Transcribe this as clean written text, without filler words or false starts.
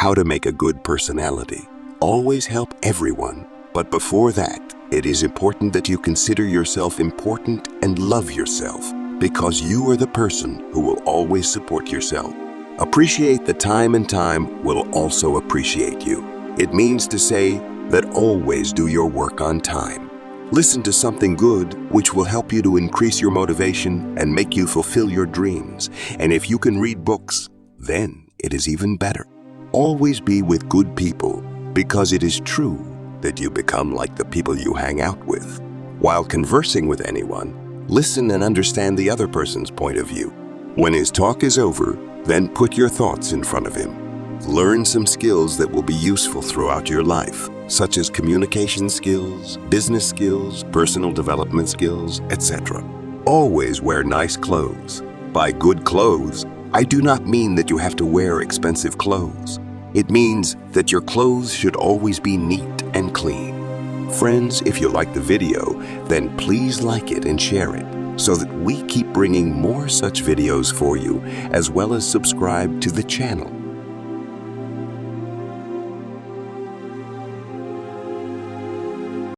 how to make a good personality. Always help everyone, but before that, it is important that you consider yourself important and love yourself, because you are the person who will always support yourself. Appreciate the time, and time will also appreciate you. It means to say that always do your work on time. Listen to something good which will help you to increase your motivation and make you fulfill your dreams. And if you can read books, then it is even better. Always be with good people, because it is true that you become like the people you hang out with. While conversing with anyone, listen and understand the other person's point of view. When his talk is over, then put your thoughts in front of him. Learn some skills that will be useful throughout your life, such as communication skills, business skills, personal development skills, etc. Always wear nice clothes. By good clothes, I do not mean that you have to wear expensive clothes. It means that your clothes should always be neat and clean. Friends, if you like the video, then please like it and share it, so that we keep bringing more such videos for you, as well as subscribe to the channel.